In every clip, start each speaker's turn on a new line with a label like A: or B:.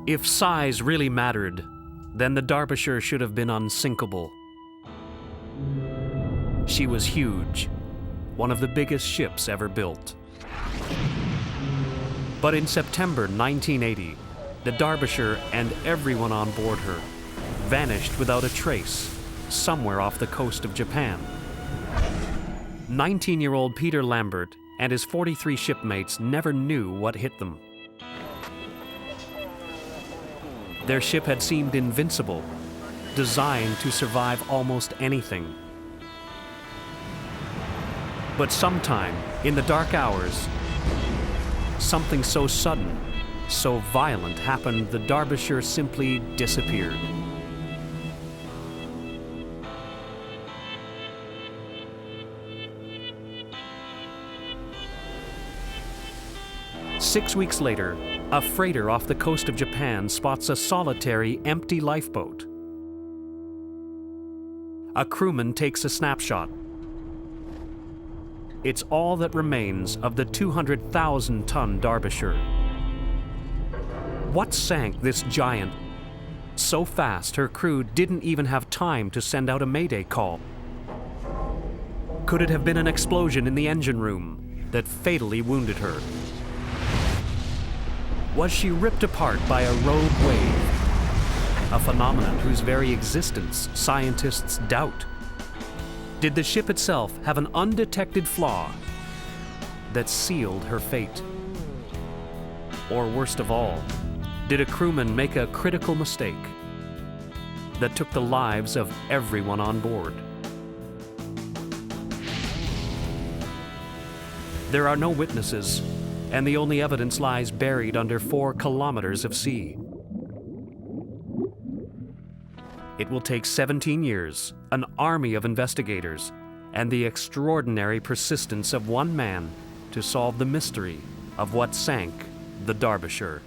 A: If size really mattered, then the Derbyshire should have been unsinkable. She was huge, one of the biggest ships ever built. But in September 1980, the Derbyshire and everyone on board her vanished without a trace, somewhere off the coast of Japan. 19-year-old Peter Lambert and his 43 shipmates never knew what hit them. Their ship had seemed invincible, designed to survive almost anything. But sometime, in the dark hours, something so sudden, so violent happened, the Derbyshire simply disappeared. Six weeks later, a freighter off the coast of Japan spots a solitary, empty lifeboat. A crewman takes a snapshot. It's all that remains of the 200,000-ton Derbyshire. What sank this giant so fast her crew didn't even have time to send out a mayday call? Could it have been an explosion in the engine room that fatally wounded her? Was she ripped apart by a rogue wave? A phenomenon whose very existence scientists doubt. Did the ship itself have an undetected flaw that sealed her fate? Or worst of all, did a crewman make a critical mistake that took the lives of everyone on board? There are no witnesses, and the only evidence lies buried under 4 kilometers of sea. It will take 17 years, an army of investigators, and the extraordinary persistence of one man to solve the mystery of what sank the Derbyshire.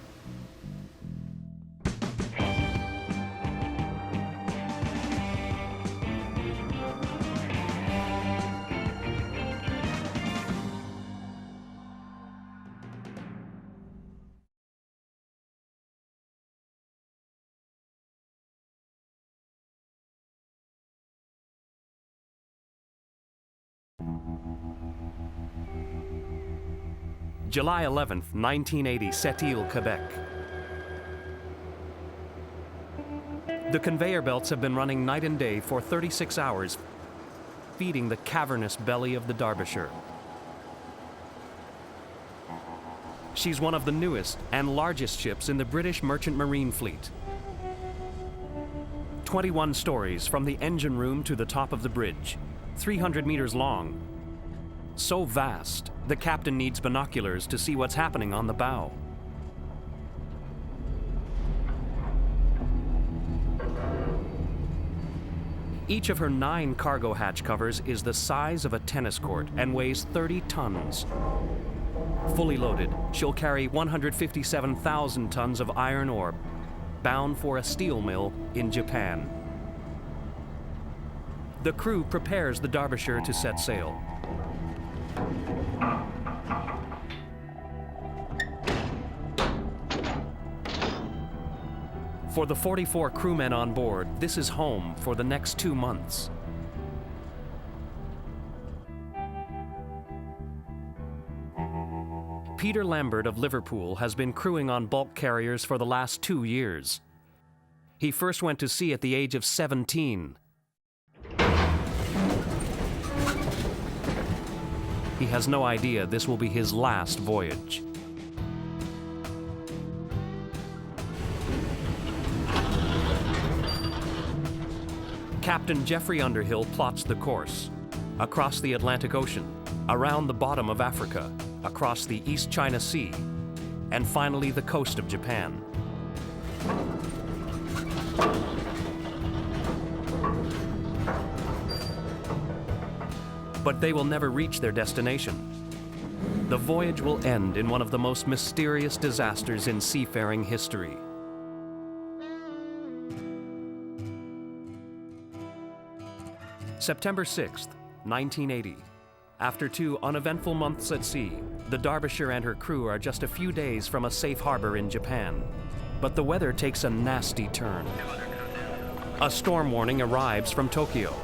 A: July 11th, 1980, Sept-Îles, Quebec. The conveyor belts have been running night and day for 36 hours, feeding the cavernous belly of the Derbyshire. She's one of the newest and largest ships in the British Merchant Marine Fleet. 21 stories from the engine room to the top of the bridge, 300 meters long. So vast, the captain needs binoculars to see what's happening on the bow. Each of her 9 cargo hatch covers is the size of a tennis court and weighs 30 tons. Fully loaded, she'll carry 157,000 tons of iron ore, bound for a steel mill in Japan. The crew prepares the Derbyshire to set sail. For the 44 crewmen on board, this is home for the next 2 months. Peter Lambert of Liverpool has been crewing on bulk carriers for the last 2 years. He first went to sea at the age of 17. He has no idea this will be his last voyage. Captain Geoffrey Underhill plots the course across the Atlantic Ocean, around the bottom of Africa, across the East China Sea, and finally the coast of Japan. But they will never reach their destination. The voyage will end in one of the most mysterious disasters in seafaring history. September 6th, 1980. After 2 uneventful months at sea, the Derbyshire and her crew are just a few days from a safe harbor in Japan. but the weather takes a nasty turn. A storm warning arrives from Tokyo.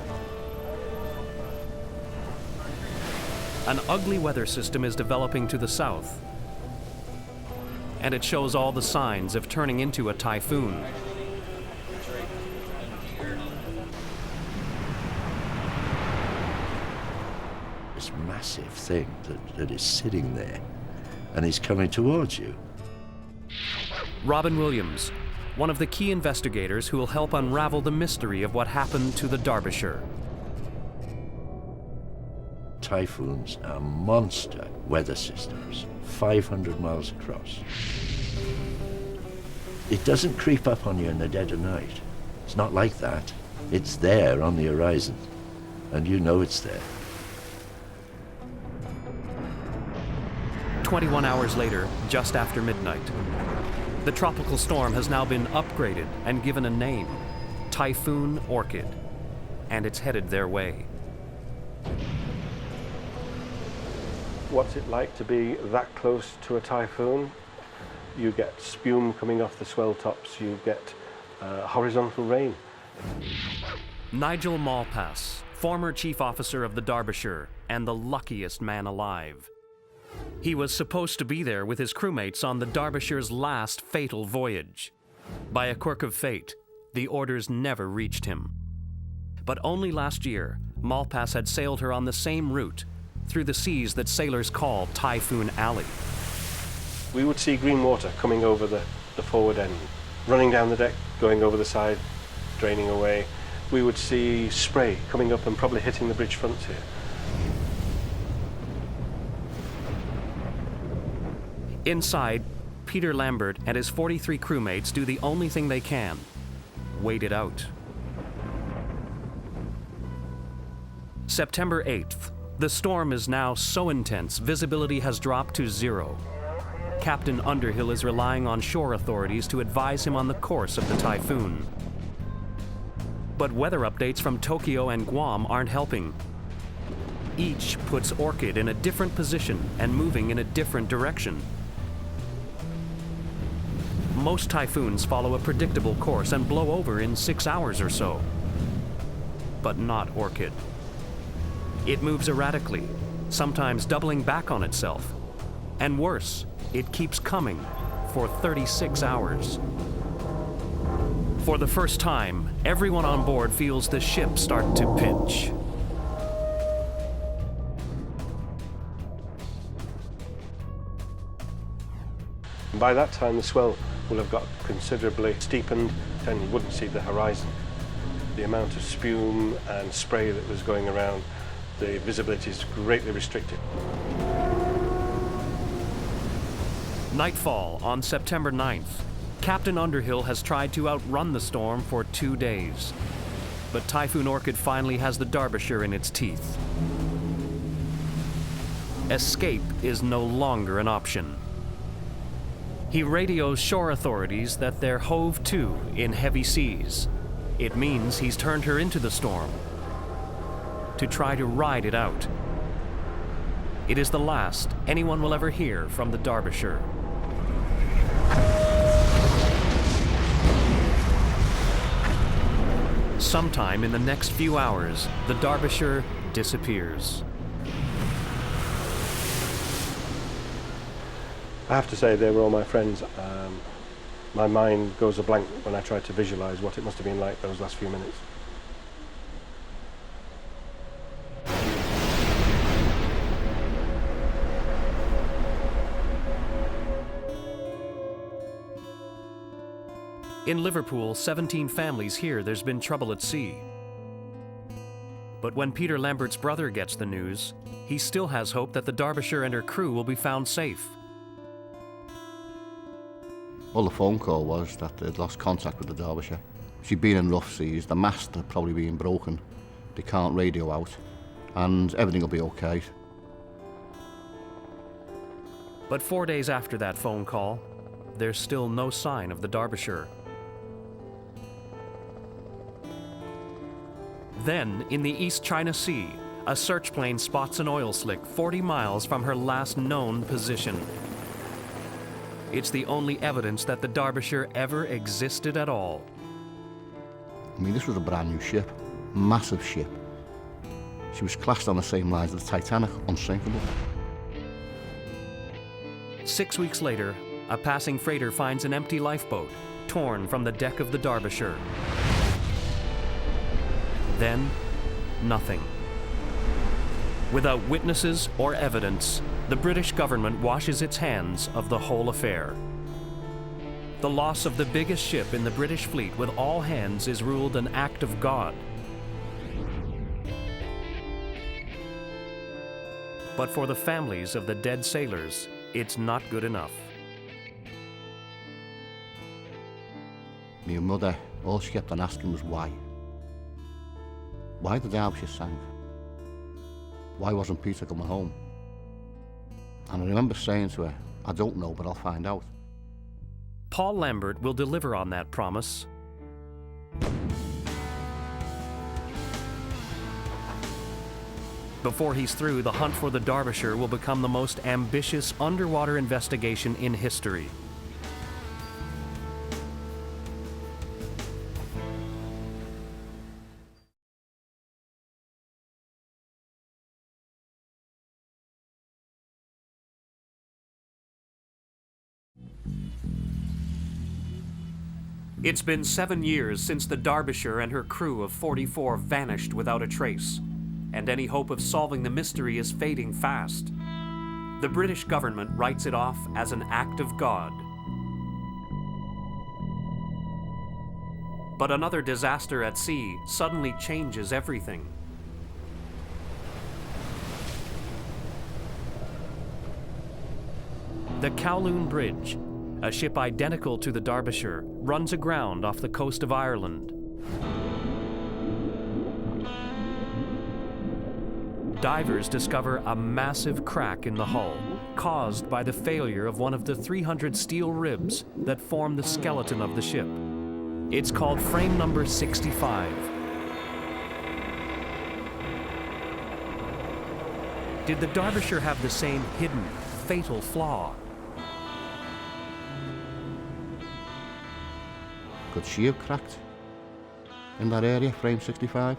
A: An ugly weather system is developing to the south, and it shows all the signs of turning into a typhoon.
B: This massive thing that is sitting there and is coming towards you.
A: Robin Williams, one of the key investigators who will help unravel the mystery of what happened to the Derbyshire.
B: Typhoons are monster weather systems, 500 miles across. It doesn't creep up on you in the dead of night. It's not like that. It's there on the horizon, and you know it's there.
A: 21 hours later, just after midnight, the tropical storm has now been upgraded and given a name, Typhoon Orchid, and it's headed their way.
C: What's it like to be that close to a typhoon? You get spume coming off the swell tops, you get horizontal rain.
A: Nigel Malpass, former chief officer of the Derbyshire and the luckiest man alive. He was supposed to be there with his crewmates on the Derbyshire's last fatal voyage. By a quirk of fate, the orders never reached him. But only last year, Malpass had sailed her on the same route, through the seas that sailors call Typhoon Alley.
C: We would see green water coming over the forward end, running down the deck, going over the side, draining away. We would see spray coming up and probably hitting the bridge fronts here.
A: Inside, Peter Lambert and his 43 crewmates do the only thing they can, wait it out. September 8th. The storm is now so intense, visibility has dropped to 0. Captain Underhill is relying on shore authorities to advise him on the course of the typhoon. But weather updates from Tokyo and Guam aren't helping. Each puts Orchid in a different position and moving in a different direction. Most typhoons follow a predictable course and blow over in 6 hours or so. But not Orchid. It moves erratically, sometimes doubling back on itself. And worse, it keeps coming for 36 hours. For the first time, everyone on board feels the ship start to pitch.
C: By that time, the swell will have got considerably steepened, and you wouldn't see the horizon. The amount of spume and spray that was going around, the visibility is greatly restricted.
A: Nightfall on September 9th. Captain Underhill has tried to outrun the storm for 2 days. But Typhoon Orchid finally has the Derbyshire in its teeth. Escape is no longer an option. He radios shore authorities that they're hove to in heavy seas. It means he's turned her into the storm to try to ride it out. It is the last anyone will ever hear from the Derbyshire. Sometime in the next few hours, the Derbyshire disappears.
C: I have to say, they were all my friends. My mind goes a blank when I try to visualize what it must have been like those last few minutes.
A: In Liverpool, 17 families hear there's been trouble at sea. But when Peter Lambert's brother gets the news, he still has hope that the Derbyshire and her crew will be found safe.
D: Well, the phone call was that they'd lost contact with the Derbyshire. She'd been in rough seas, the mast had probably been broken, they can't radio out, and everything will be okay.
A: But 4 days after that phone call, there's still no sign of the Derbyshire. Then, in the East China Sea, a search plane spots an oil slick 40 miles from her last known position. It's the only evidence that the Derbyshire ever existed at all.
D: I mean, this was a brand new ship, massive ship. She was classed on the same lines as the Titanic, unsinkable.
A: 6 weeks later, a passing freighter finds an empty lifeboat torn from the deck of the Derbyshire. Then, nothing. Without witnesses or evidence, the British government washes its hands of the whole affair. The loss of the biggest ship in the British fleet with all hands is ruled an act of God. But for the families of the dead sailors, it's not good enough.
D: My mother, all she kept on asking was why. Why the Derbyshire sank? Why wasn't Peter coming home? And I remember saying to her, I don't know, but I'll find out.
A: Paul Lambert will deliver on that promise. Before he's through, the hunt for the Derbyshire will become the most ambitious underwater investigation in history. It's been 7 years since the Derbyshire and her crew of 44 vanished without a trace, and any hope of solving the mystery is fading fast. The British government writes it off as an act of God. But another disaster at sea suddenly changes everything. The Kowloon Bridge, a ship identical to the Derbyshire, runs aground off the coast of Ireland. Divers discover a massive crack in the hull, caused by the failure of one of the 300 steel ribs that form the skeleton of the ship. It's called frame number 65. Did the Derbyshire have the same hidden, fatal flaw?
D: Could she have cracked in that area, frame 65?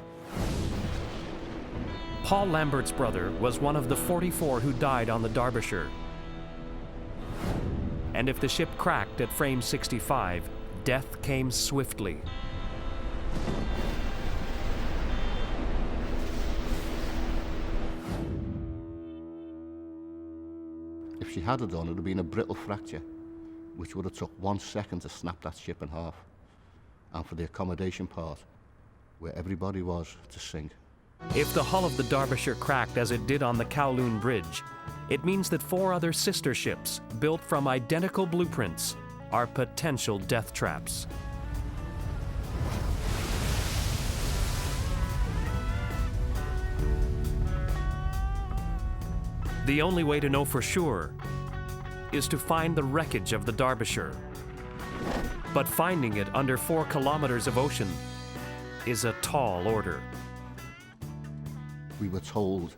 A: Paul Lambert's brother was one of the 44 who died on the Derbyshire. And if the ship cracked at frame 65, death came swiftly.
D: If she had done, it would have been a brittle fracture, which would have took 1 second to snap that ship in half, and for the accommodation part, where everybody was, to sink.
A: If the hull of the Derbyshire cracked as it did on the Kowloon Bridge, it means that 4 other sister ships, built from identical blueprints, are potential death traps. The only way to know for sure is to find the wreckage of the Derbyshire. But finding it under 4 kilometers of ocean is a tall order.
D: We were told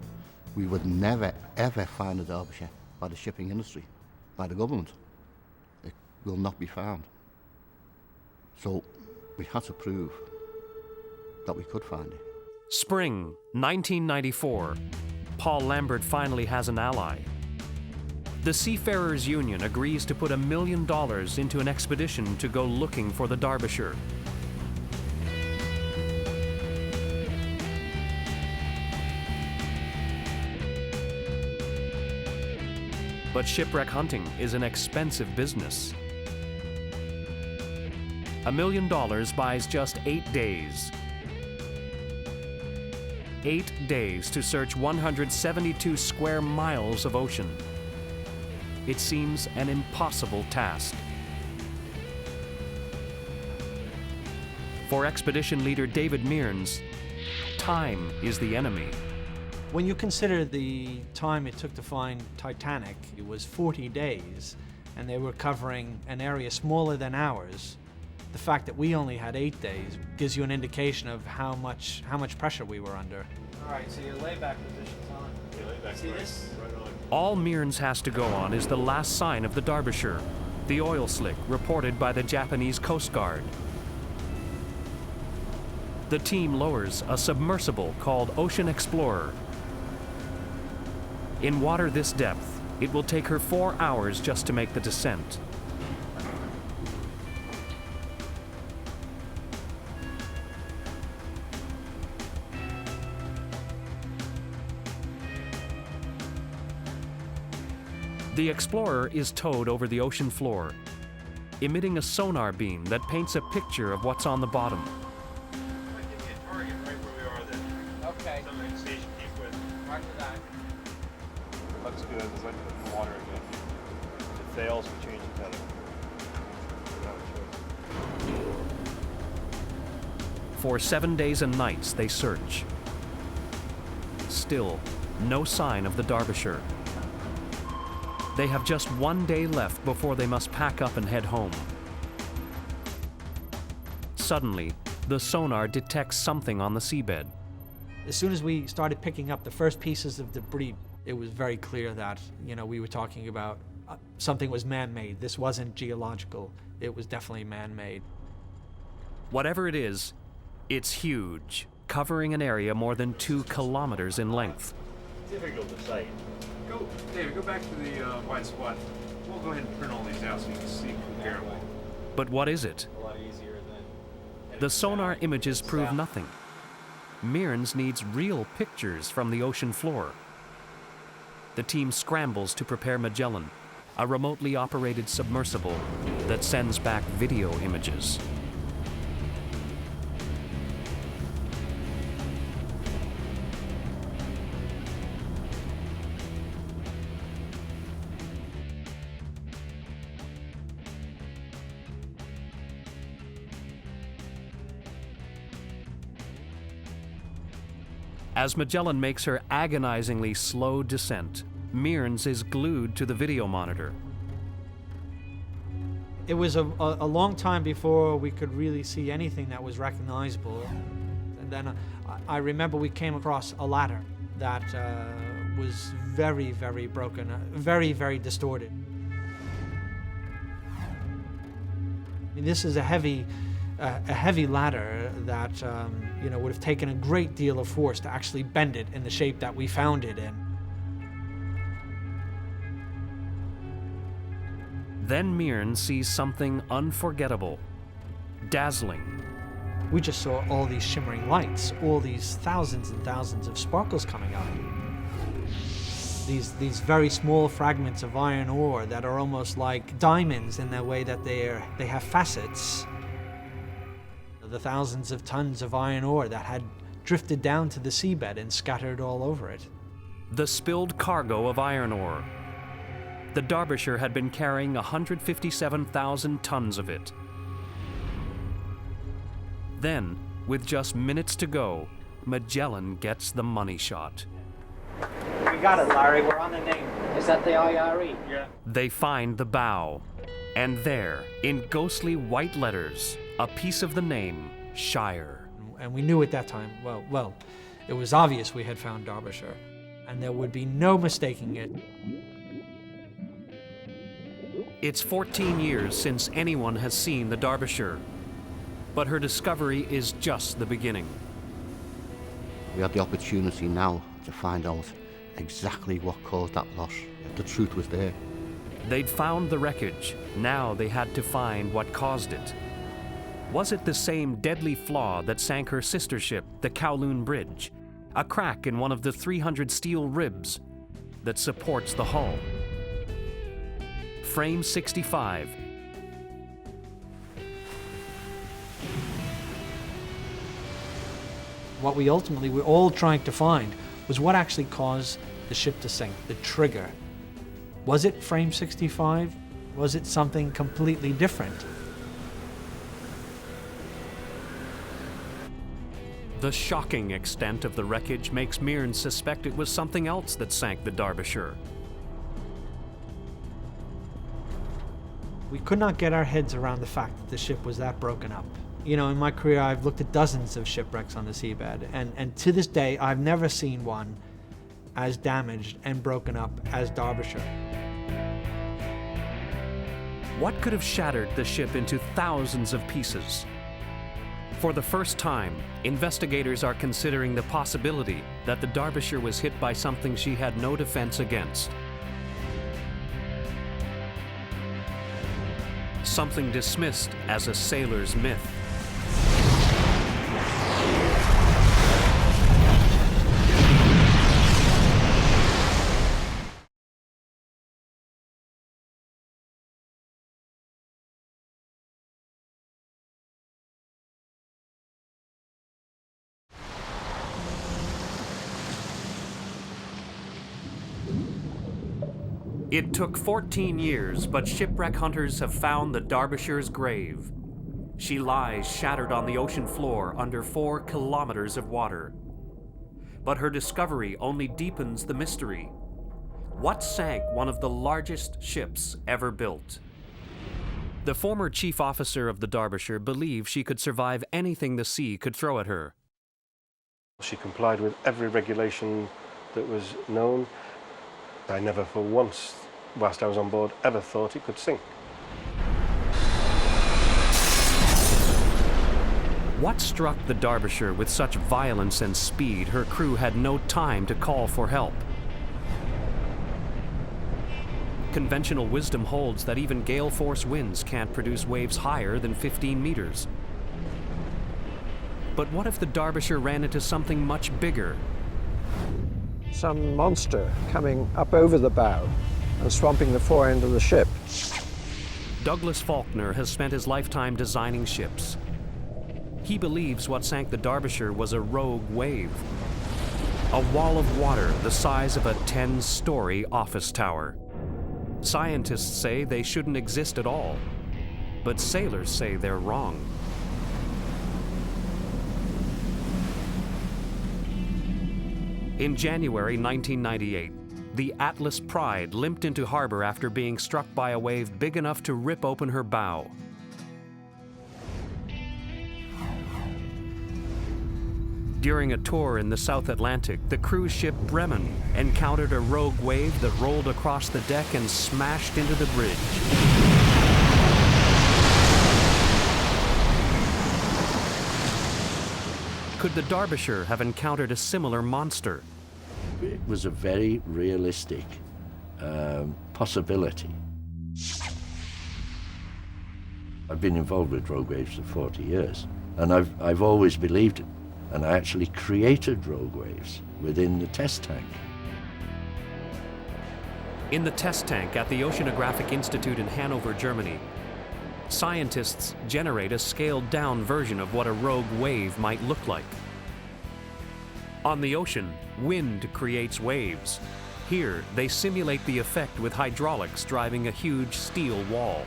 D: we would never, ever find the Derbyshire by the shipping industry, by the government. It will not be found. So we had to prove that we could find it.
A: Spring 1994, Paul Lambert finally has an ally. The Seafarers Union agrees to put $1 million into an expedition to go looking for the Derbyshire. But shipwreck hunting is an expensive business. $1 million buys just 8 days. 8 days to search 172 square miles of ocean. It seems an impossible task. For expedition leader David Mearns, time is the enemy.
E: When you consider the time it took to find Titanic, it was 40 days, and they were covering an area smaller than ours. The fact that we only had 8 days gives you an indication of how much pressure we were under. All right, so your layback position's on. Your layback, see this?
A: All Mearns has to go on is the last sign of the Derbyshire, The oil slick reported by the Japanese Coast Guard. The team lowers a submersible called Ocean Explorer. In water this depth, it will take her 4 hours just to make the descent. The Explorer is towed over the ocean floor, emitting a sonar beam that paints a picture of what's on the bottom.
F: Give me a target right where we are then.
G: Okay.
F: Something to station keep with.
G: Roger that.
C: Looks good. There's like the water again. If it fails, we change the tether.
A: For 7 days and nights, they search. Still, no sign of the Derbyshire. They have just 1 day left before they must pack up and head home. Suddenly, the sonar detects something on the seabed.
E: As soon as we started picking up the first pieces of debris, it was very clear that, we were talking about something was man-made. This wasn't geological. It was definitely man-made.
A: Whatever it is, it's huge, covering an area more than 2 kilometers in length.
B: Difficult to say.
F: David, go back to the white spot. We'll go ahead and print all these out so you can see comparable.
A: But what is it?
G: A lot easier than...
A: The sonar images prove nothing. Mearns needs real pictures from the ocean floor. The team scrambles to prepare Magellan, a remotely operated submersible that sends back video images. As Magellan makes her agonizingly slow descent, Mearns is glued to the video monitor.
E: It was a long time before we could really see anything that was recognizable. And then I remember we came across a ladder that was very, very broken, very, very distorted. I mean, this is a heavy ladder that would have taken a great deal of force to actually bend it in the shape that we found it in.
A: Then Mearns sees something unforgettable, dazzling.
E: We just saw all these shimmering lights, all these thousands and thousands of sparkles coming out. These very small fragments of iron ore that are almost like diamonds in the way that they have facets. The thousands of tons of iron ore that had drifted down to the seabed and scattered all over it.
A: The spilled cargo of iron ore. The Derbyshire had been carrying 157,000 tons of it. Then, with just minutes to go, Magellan gets the money shot.
G: We got it, Larry. We're on the name. Is that the IRE?
F: Yeah.
A: They find the bow, and there, in ghostly white letters, a piece of the name, Shire.
E: And we knew at that time, well, it was obvious we had found Derbyshire, and there would be no mistaking it.
A: It's 14 years since anyone has seen the Derbyshire, but her discovery is just the beginning.
D: We had the opportunity now to find out exactly what caused that loss. The truth was there.
A: They'd found the wreckage. Now they had to find what caused it. Was it the same deadly flaw that sank her sister ship, the Kowloon Bridge? A crack in one of the 300 steel ribs that supports the hull? Frame 65.
E: What we ultimately were all trying to find was what actually caused the ship to sink, the trigger. Was it frame 65? Was it something completely different?
A: The shocking extent of the wreckage makes Mearns suspect it was something else that sank the Derbyshire.
E: We could not get our heads around the fact that the ship was that broken up. You know, in my career, I've looked at dozens of shipwrecks on the seabed, and to this day, I've never seen one as damaged and broken up as Derbyshire.
A: What could have shattered the ship into thousands of pieces? For the first time, investigators are considering the possibility that the Derbyshire was hit by something she had no defense against. Something dismissed as a sailor's myth. It took 14 years, but shipwreck hunters have found the Derbyshire's grave. She lies shattered on the ocean floor under 4 kilometers of water. But her discovery only deepens the mystery. What sank one of the largest ships ever built? The former chief officer of the Derbyshire believed she could survive anything the sea could throw at her.
C: She complied with every regulation that was known. I never for once, whilst I was on board, ever thought it could sink.
A: What struck the Derbyshire with such violence and speed her crew had no time to call for help? Conventional wisdom holds that even gale force winds can't produce waves higher than 15 meters. But what if the Derbyshire ran into something much bigger?
H: Some monster coming up over the bow and swamping the fore end of the ship.
A: Douglas Faulkner has spent his lifetime designing ships. He believes what sank the Derbyshire was a rogue wave. A wall of water the size of a 10-story office tower. Scientists say they shouldn't exist at all, but sailors say they're wrong. In January 1998, the Atlas Pride limped into harbor after being struck by a wave big enough to rip open her bow. During a tour in the South Atlantic, the cruise ship Bremen encountered a rogue wave that rolled across the deck and smashed into the bridge. Could the Derbyshire have encountered a similar monster?
B: It was a very realistic possibility. I've been involved with rogue waves for 40 years, and I've always believed it. And I actually created rogue waves within the test tank.
A: In the test tank at the Oceanographic Institute in Hanover, Germany, scientists generate a scaled-down version of what a rogue wave might look like. On the ocean, wind creates waves. Here, they simulate the effect with hydraulics driving a huge steel wall.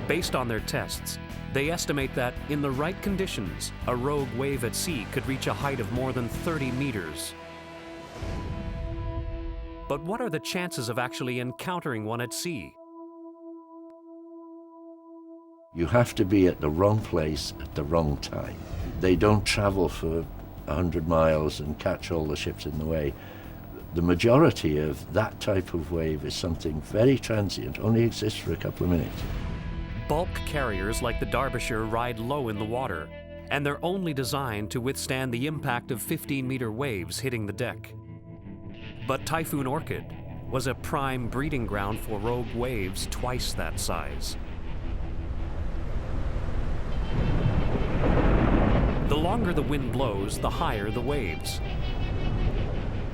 A: Based on their tests, they estimate that, in the right conditions, a rogue wave at sea could reach a height of more than 30 meters. But what are the chances of actually encountering one at sea?
B: You have to be at the wrong place at the wrong time. They don't travel for 100 miles and catch all the ships in the way. The majority of that type of wave is something very transient, only exists for a couple of minutes.
A: Bulk carriers like the Derbyshire ride low in the water, and they're only designed to withstand the impact of 15-meter waves hitting the deck. But Typhoon Orchid was a prime breeding ground for rogue waves twice that size. The longer the wind blows, the higher the waves.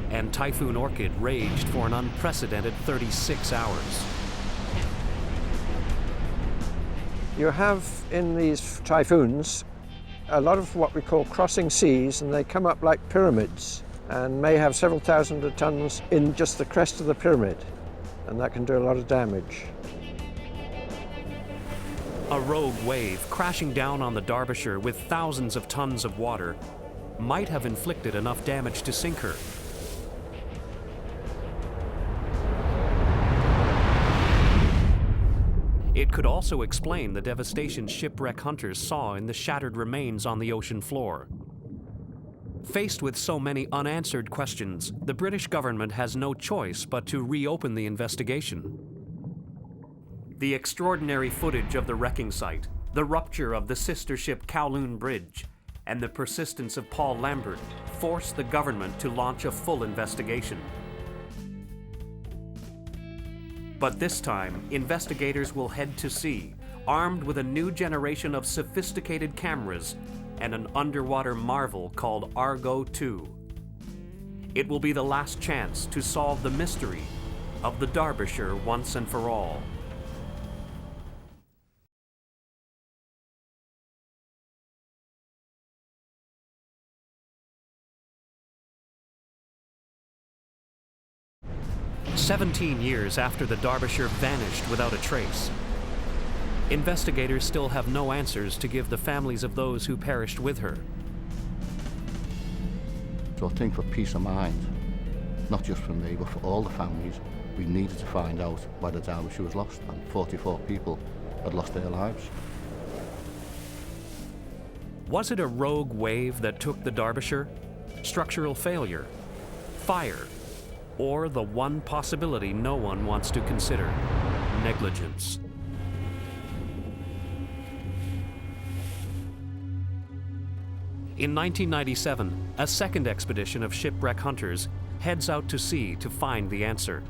A: And Typhoon Orchid raged for an unprecedented 36 hours.
H: You have in these typhoons a lot of what we call crossing seas, and they come up like pyramids and may have several thousand of tons in just the crest of the pyramid, and that can do a lot of damage.
A: A rogue wave crashing down on the Derbyshire with thousands of tons of water might have inflicted enough damage to sink her. It could also explain the devastation shipwreck hunters saw in the shattered remains on the ocean floor. Faced with so many unanswered questions, the British government has no choice but to reopen the investigation. The extraordinary footage of the wrecking site, the rupture of the sister ship Kowloon Bridge, and the persistence of Paul Lambert forced the government to launch a full investigation. But this time, investigators will head to sea, armed with a new generation of sophisticated cameras and an underwater marvel called Argo 2. It will be the last chance to solve the mystery of the Derbyshire once and for all. "17 years after the Derbyshire vanished without a trace, investigators still have no answers to give the families of those who perished with her.
D: So I think for peace of mind, not just for me, but for all the families, we needed to find out why the Derbyshire was lost, and 44 people had lost their lives.
A: Was it a rogue wave that took the Derbyshire? Structural failure? Fire? Or the one possibility no one wants to consider, negligence? In 1997, a second expedition of shipwreck hunters heads out to sea to find the answer.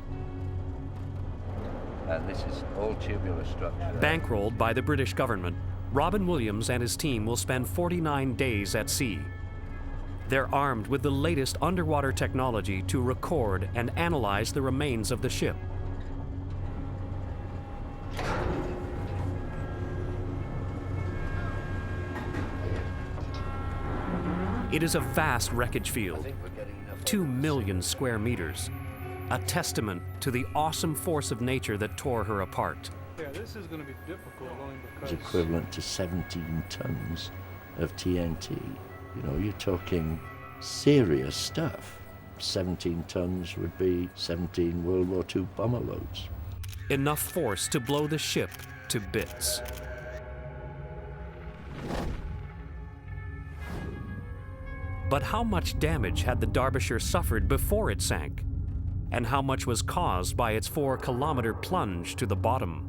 B: And this is all tubular structure.
A: Bankrolled by the British government, Robin Williams and his team will spend 49 days at sea. They're armed with the latest underwater technology to record and analyze the remains of the ship. It is a vast wreckage field, 2 million square meters, a testament to the awesome force of nature that tore her apart.
F: Yeah, this is going to be difficult only because...
B: It's equivalent to 17 tons of TNT. You know, you're talking serious stuff. 17 tons would be 17 World War II bomber loads.
A: Enough force to blow the ship to bits. But how much damage had the Derbyshire suffered before it sank? And how much was caused by its 4-kilometer plunge to the bottom?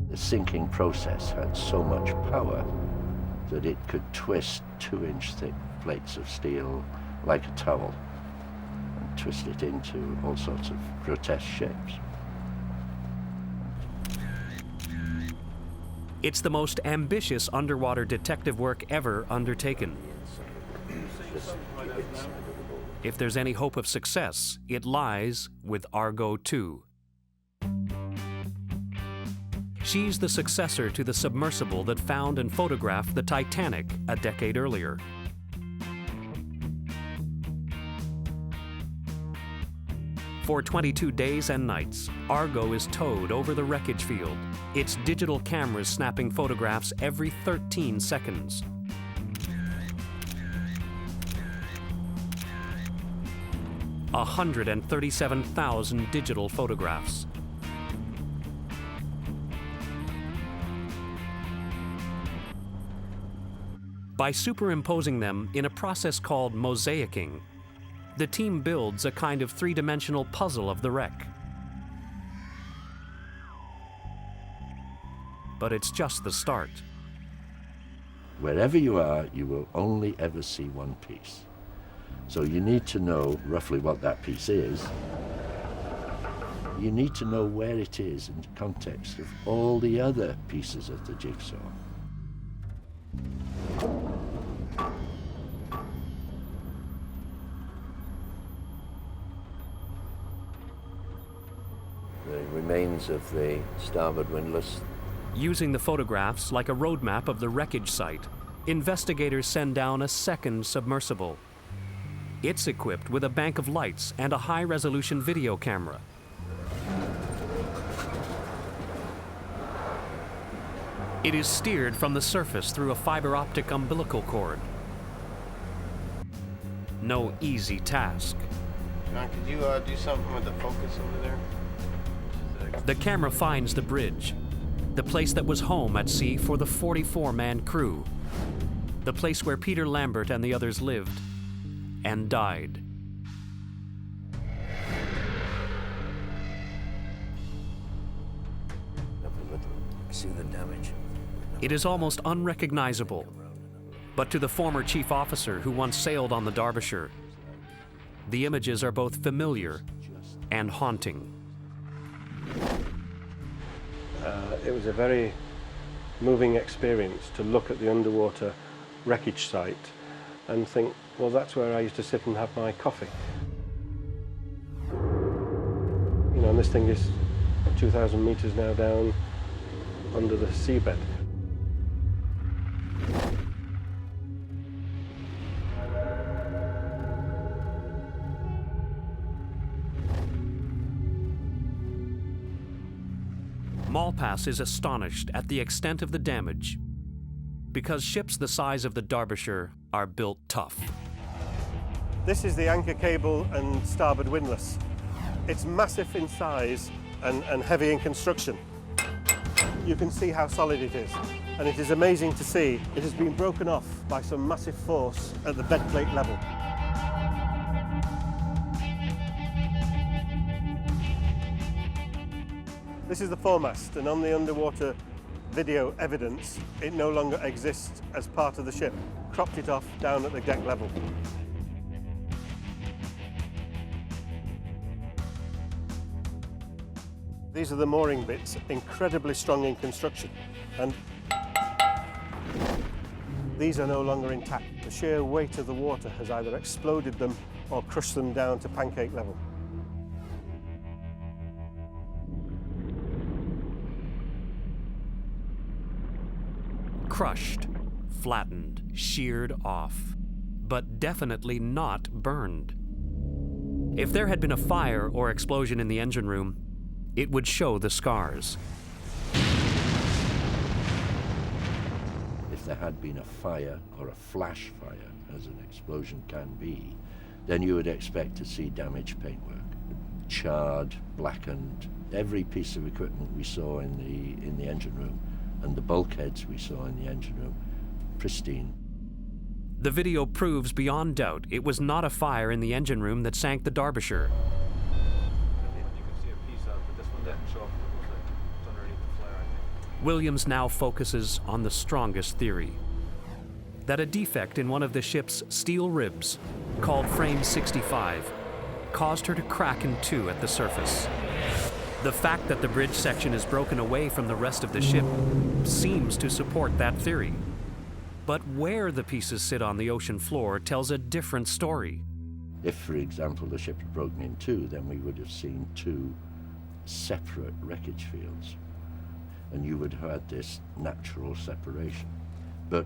B: The sinking process had so much power that it could twist 2-inch thick plates of steel like a towel and twist it into all sorts of grotesque shapes.
A: It's the most ambitious underwater detective work ever undertaken. If there's any hope of success, it lies with Argo 2. She's the successor to the submersible that found and photographed the Titanic a decade earlier. For 22 days and nights, Argo is towed over the wreckage field, its digital cameras snapping photographs every 13 seconds. – 137,000 digital photographs. By superimposing them in a process called mosaicing, the team builds a kind of 3-dimensional puzzle of the wreck. But it's just the start.
B: Wherever you are, you will only ever see one piece. So you need to know roughly what that piece is. You need to know where it is in the context of all the other pieces of the jigsaw. The remains of the starboard windlass.
A: Using the photographs like a roadmap of the wreckage site, investigators send down a second submersible. It's equipped with a bank of lights and a high-resolution video camera. It is steered from the surface through a fiber optic umbilical cord. No easy task.
I: John, could you do something with the focus over there?
A: The camera finds the bridge, the place that was home at sea for the 44-man crew, the place where Peter Lambert and the others lived and died.
B: See the damage.
A: It is almost unrecognizable, but to the former chief officer who once sailed on the Derbyshire, the images are both familiar and haunting.
C: It was a very moving experience to look at the underwater wreckage site and think, well, that's where I used to sit and have my coffee. You know, and this thing is 2,000 meters now down under the seabed.
A: Malpass is astonished at the extent of the damage because ships the size of the Derbyshire are built tough.
C: This is the anchor cable and starboard windlass. It's massive in size and heavy in construction. You can see how solid it is, and it is amazing to see it has been broken off by some massive force at the bed plate level. This is the foremast, and on the underwater video evidence, it no longer exists as part of the ship. Cropped it off down at the deck level. These are the mooring bits, incredibly strong in construction, and these are no longer intact. The sheer weight of the water has either exploded them or crushed them down to pancake level.
A: Crushed, flattened, sheared off, but definitely not burned. If there had been a fire or explosion in the engine room, it would show the scars.
B: If there had been a fire, or a flash fire, as an explosion can be, then you would expect to see damaged paintwork. Charred, blackened. Every piece of equipment we saw in the engine room, and the bulkheads we saw in the engine room, pristine.
A: The video proves beyond doubt it was not a fire in the engine room that sank the Derbyshire. Williams now focuses on the strongest theory, that a defect in one of the ship's steel ribs, called frame 65, caused her to crack in two at the surface. The fact that the bridge section is broken away from the rest of the ship seems to support that theory. But where the pieces sit on the ocean floor tells a different story.
B: If, for example, the ship had broken in two, then we would have seen two separate wreckage fields, and you would have had this natural separation. But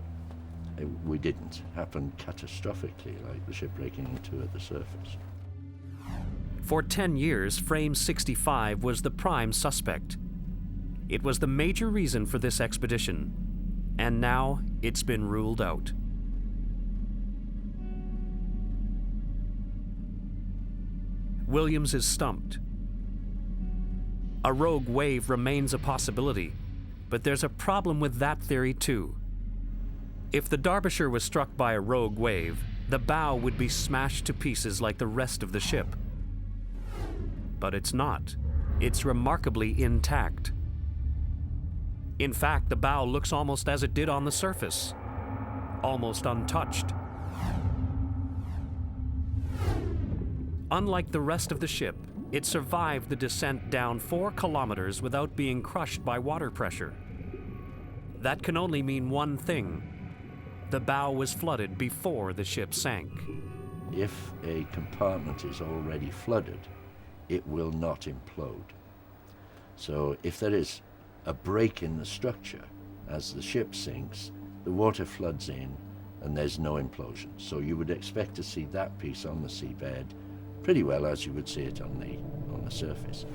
B: we didn't. It happened catastrophically, like the ship breaking in two at the surface.
A: For 10 years, frame 65 was the prime suspect. It was the major reason for this expedition, and now it's been ruled out. Williams is stumped. A rogue wave remains a possibility, but there's a problem with that theory too. If the Derbyshire was struck by a rogue wave, the bow would be smashed to pieces like the rest of the ship. But it's not. It's remarkably intact. In fact, the bow looks almost as it did on the surface, almost untouched. Unlike the rest of the ship, it survived the descent down 4 kilometers without being crushed by water pressure. That can only mean one thing. The bow was flooded before the ship sank.
B: If a compartment is already flooded, it will not implode. So if there is a break in the structure as the ship sinks, the water floods in and there's no implosion. So you would expect to see that piece on the seabed pretty well as you would see it on the surface.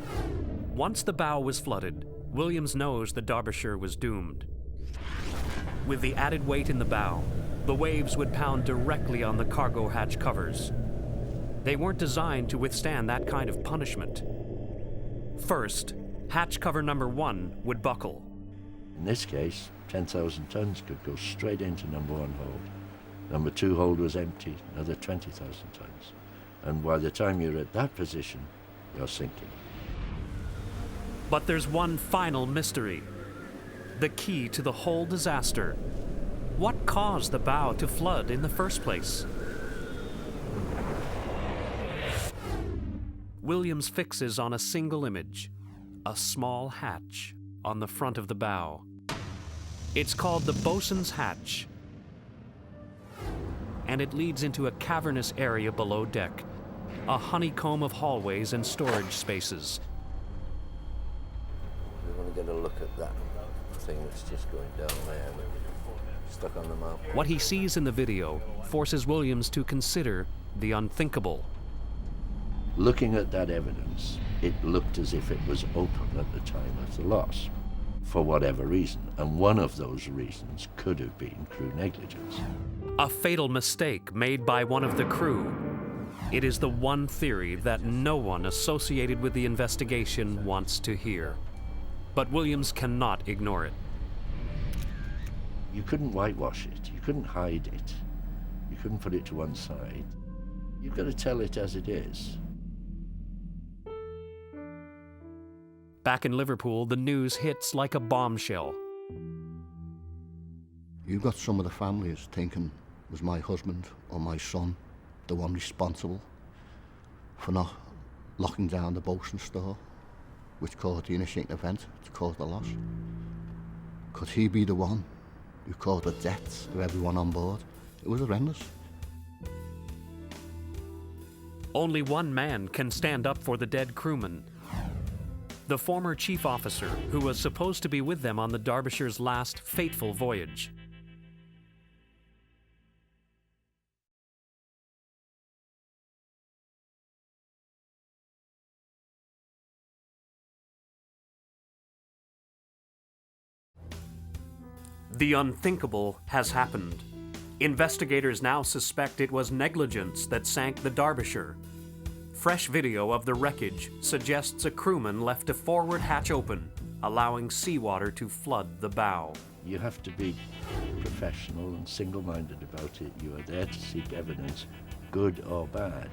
A: Once the bow was flooded, Williams knows the Derbyshire was doomed. With the added weight in the bow, the waves would pound directly on the cargo hatch covers. They weren't designed to withstand that kind of punishment. First, hatch cover number 1 would buckle.
B: In this case, 10,000 tons could go straight into number one hold. Number two hold was empty, another 20,000 tons. And by the time you're at that position, you're sinking.
A: But there's one final mystery. The key to the whole disaster. What caused the bow to flood in the first place? Williams fixes on a single image, a small hatch on the front of the bow. It's called the bosun's hatch, and it leads into a cavernous area below deck, a honeycomb of hallways and storage spaces.
B: We want to get a look at that thing that's just going down there, stuck on the map.
A: What he sees in the video forces Williams to consider the unthinkable.
B: Looking at that evidence, it looked as if it was open at the time of the loss, for whatever reason, and one of those reasons could have been crew negligence.
A: A fatal mistake made by one of the crew. It is the one theory that no one associated with the investigation wants to hear. But Williams cannot ignore it.
B: You couldn't whitewash it, you couldn't hide it, you couldn't put it to one side. You've got to tell it as it is.
A: Back in Liverpool, the news hits like a bombshell.
D: You got some of the families thinking, was my husband or my son the one responsible for not locking down the bosun's store, which caused the initiating event to cause the loss? Could he be the one who caused the deaths of everyone on board? It was horrendous.
A: Only one man can stand up for the dead crewmen. The former chief officer who was supposed to be with them on the Derbyshire's last fateful voyage. The unthinkable has happened. Investigators now suspect it was negligence that sank the Derbyshire. Fresh video of the wreckage suggests a crewman left a forward hatch open, allowing seawater to flood the bow.
B: You have to be professional and single-minded about it. You are there to seek evidence, good or bad.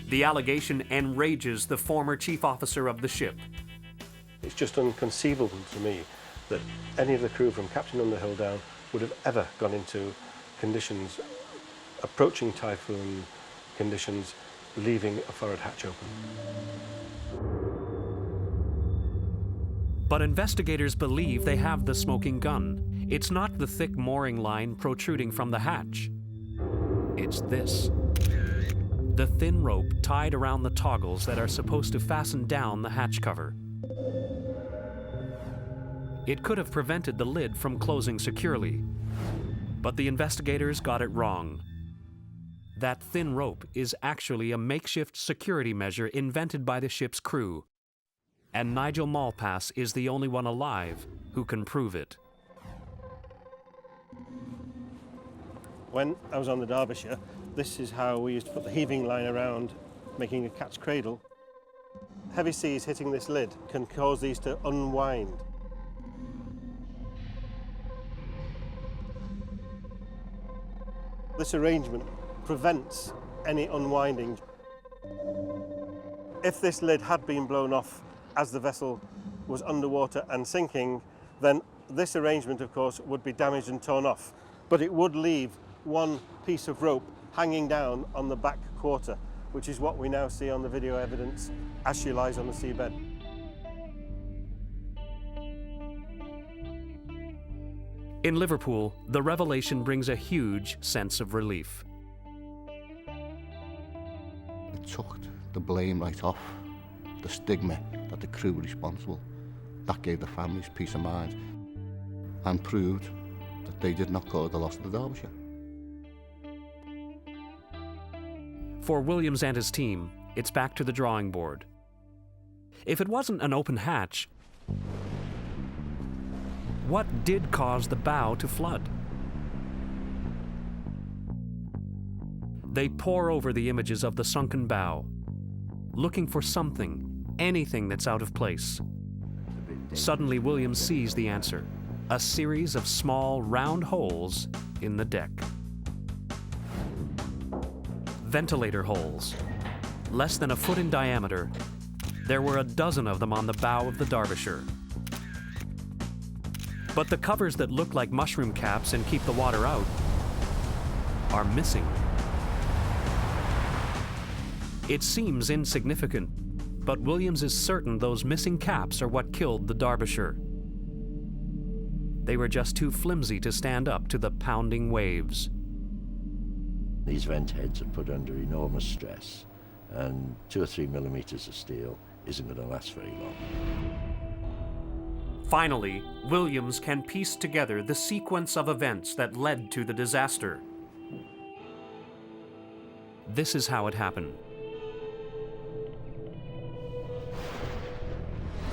A: The allegation enrages the former chief officer of the ship.
C: It's just inconceivable to me that any of the crew from Captain Underhill down would have ever gone into conditions approaching typhoon conditions, leaving a forward hatch open.
A: But investigators believe they have the smoking gun. It's not the thick mooring line protruding from the hatch. It's this. The thin rope tied around the toggles that are supposed to fasten down the hatch cover. It could have prevented the lid from closing securely, but the investigators got it wrong. That thin rope is actually a makeshift security measure invented by the ship's crew, and Nigel Malpass is the only one alive who can prove it.
C: When I was on the Derbyshire, this is how we used to put the heaving line around, making a cat's cradle. Heavy seas hitting this lid can cause these to unwind. This arrangement prevents any unwinding. If this lid had been blown off as the vessel was underwater and sinking, then this arrangement, of course, would be damaged and torn off. But it would leave one piece of rope hanging down on the back quarter, which is what we now see on the video evidence as she lies on the seabed.
A: In Liverpool, the revelation brings a huge sense of relief.
D: It took the blame right off, the stigma that the crew were responsible. That gave the families peace of mind and proved that they did not cause the loss of the Derbyshire.
A: For Williams and his team, it's back to the drawing board. If it wasn't an open hatch, what did cause the bow to flood? They pore over the images of the sunken bow, looking for something, anything that's out of place.
B: It's a bit
A: Suddenly, Williams sees the answer: a series of small, round holes in the deck. Ventilator holes, less than a foot in diameter. There were a dozen of them on the bow of the Derbyshire. But the covers that look like mushroom caps and keep the water out are missing. It seems insignificant, but Williams is certain those missing caps are what killed the Derbyshire. They were just too flimsy to stand up to the pounding waves.
B: These vent heads are put under enormous stress, and 2 or 3 millimeters of steel isn't going to last very long.
A: Finally, Williams can piece together the sequence of events that led to the disaster. This is how it happened.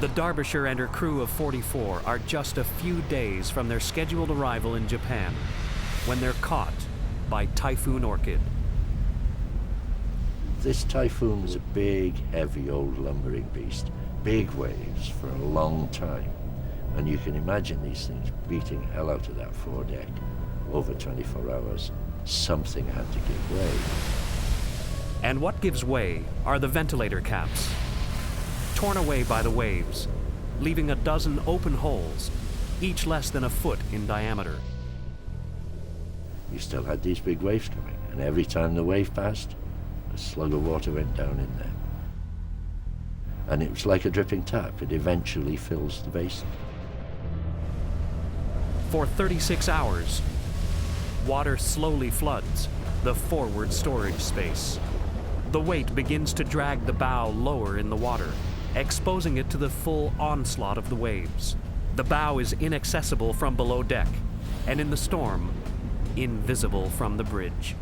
A: The Derbyshire and her crew of 44 are just a few days from their scheduled arrival in Japan when they're caught by Typhoon Orchid.
B: This typhoon was a big, heavy, old lumbering beast. Big waves for a long time. And you can imagine these things beating hell out of that foredeck over 24 hours. Something had to give way.
A: And what gives way are the ventilator caps, torn away by the waves, leaving a dozen open holes, each less than a foot in diameter.
B: You still had these big waves coming, and every time the wave passed, a slug of water went down in there. And it was like a dripping tap. It eventually fills the basin.
A: For 36 hours, water slowly floods the forward storage space. The weight begins to drag the bow lower in the water, exposing it to the full onslaught of the waves. The bow is inaccessible from below deck, and in the storm, invisible from the bridge.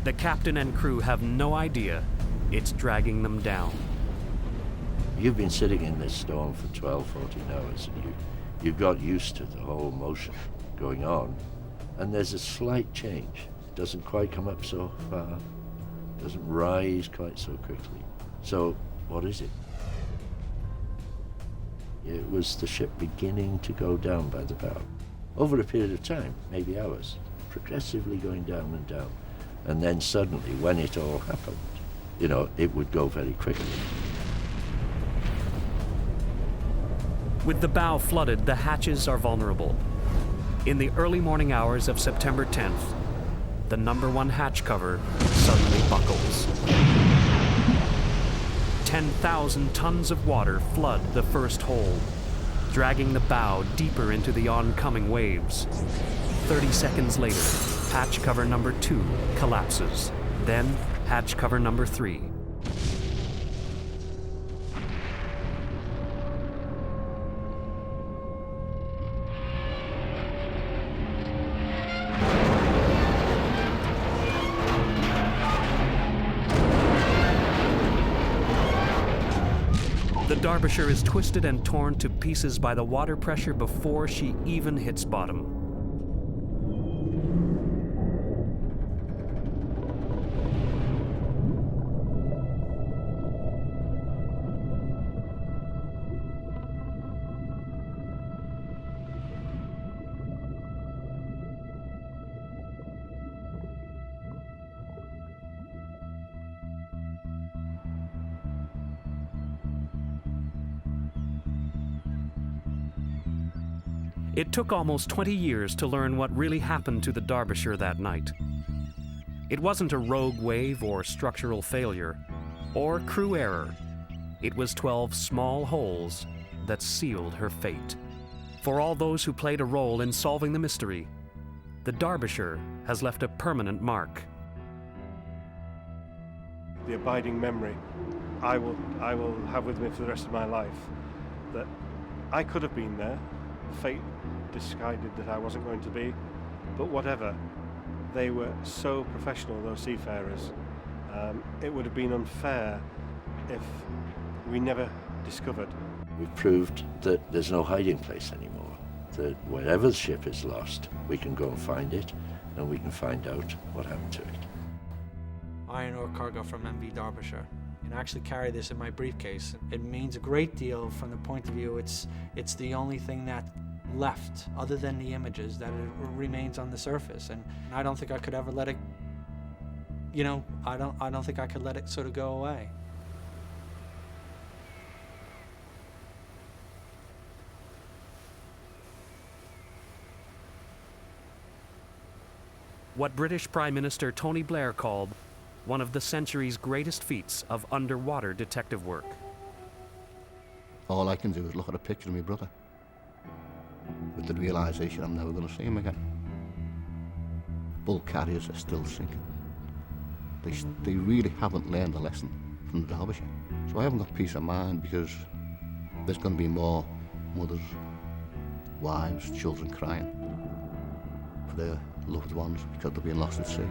A: The captain and crew have no idea it's dragging them down.
B: You've been sitting in this storm for 12, 14 hours, and you've got used to the whole motion going on, and there's a slight change. It doesn't quite come up so far, doesn't rise quite so quickly. So what is it? It was the ship beginning to go down by the bow. Over a period of time, maybe hours, progressively going down and down. And then suddenly, when it all happened, it would go very quickly.
A: With the bow flooded, the hatches are vulnerable. In the early morning hours of September 10th, the #1 hatch cover suddenly buckles. 10,000 tons of water flood the first hole, dragging the bow deeper into the oncoming waves. 30 seconds later, hatch cover #2 collapses. Then, hatch cover #3. The Derbyshire is twisted and torn to pieces by the water pressure before she even hits bottom. It took almost 20 years to learn what really happened to the Derbyshire that night. It wasn't a rogue wave or structural failure, or crew error. It was 12 small holes that sealed her fate. For all those who played a role in solving the mystery, the Derbyshire has left a permanent mark.
C: The abiding memory I will have with me for the rest of my life, that I could have been there. Fate decided that I wasn't going to be, but whatever. They were so professional, those seafarers. It would have been unfair if we never discovered.
B: We've proved that there's no hiding place anymore, that wherever the ship is lost, we can go and find it, and we can find out what happened to it.
E: Iron ore cargo from MV Derbyshire. and actually carry this in my briefcase. It means a great deal from the point of view it's the only thing that left, other than the images, that it remains on the surface, and I don't think I could ever let it, you know, I don't think I could let it sort of go away.
A: What British Prime Minister Tony Blair called one of the century's greatest feats of underwater detective work.
D: All I can do is look at a picture of my brother with the realisation I'm never going to see him again. Bulk carriers are still sinking. They really haven't learned a lesson from the Derbyshire. So I haven't got peace of mind, because there's going to be more mothers, wives, children crying for their loved ones because they're being lost at sea.